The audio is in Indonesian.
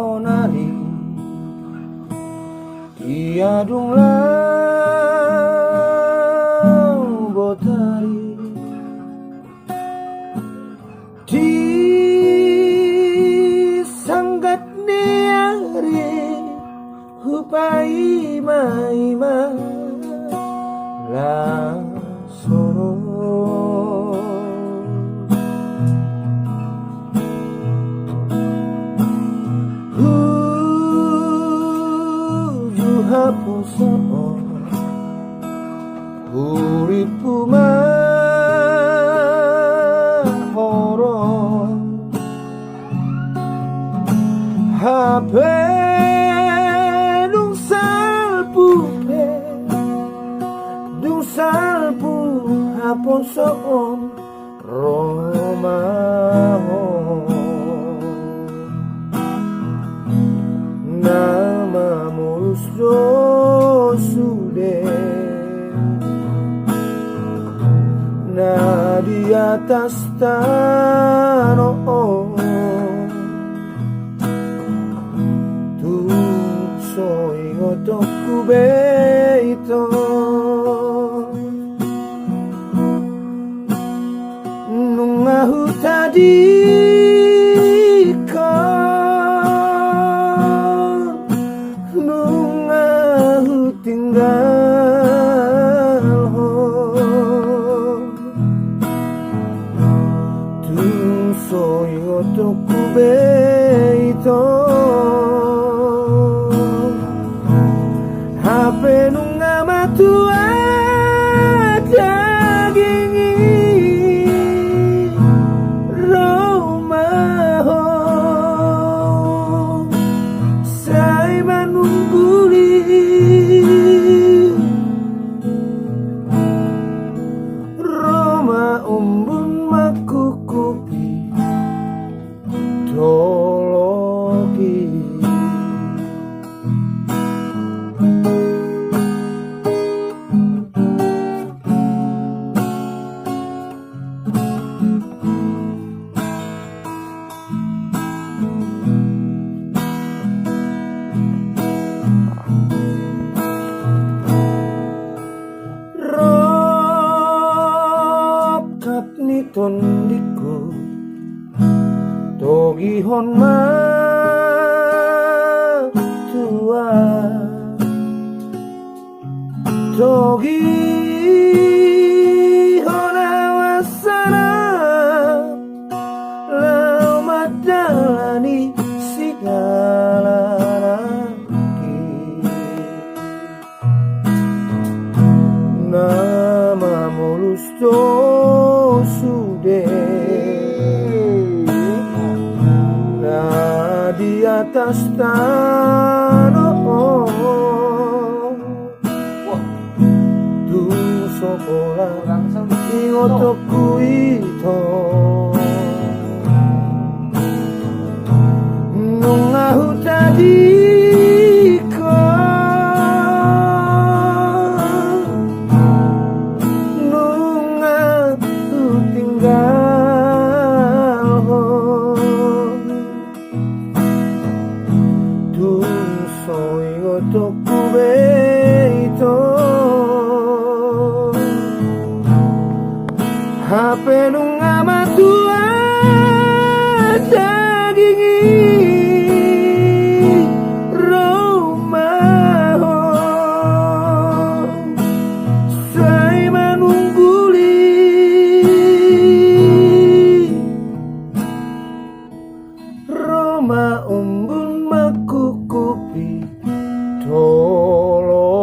nari tiadung lang botari di sanggat niari hupai maima la sono haposo uripu mahoro hape dung salpu haposo romaho nama mulus sude na di atas tanah tu soy ngotoku beito nungahu tadi tinggal ho tu soy otoku beito hape nunga matua dagingi Roma ho sai manungguli umbun makukupi tologi tondiku togi hon ma tua togi hon awasana lau madalani segala raki nama mulus sude na di atas tanah tu sokola ingotoku ito nungahu tadi soy otoku beito hape nunga matua dagingi Roma ho sai manungguli Roma umbun makukupi toloki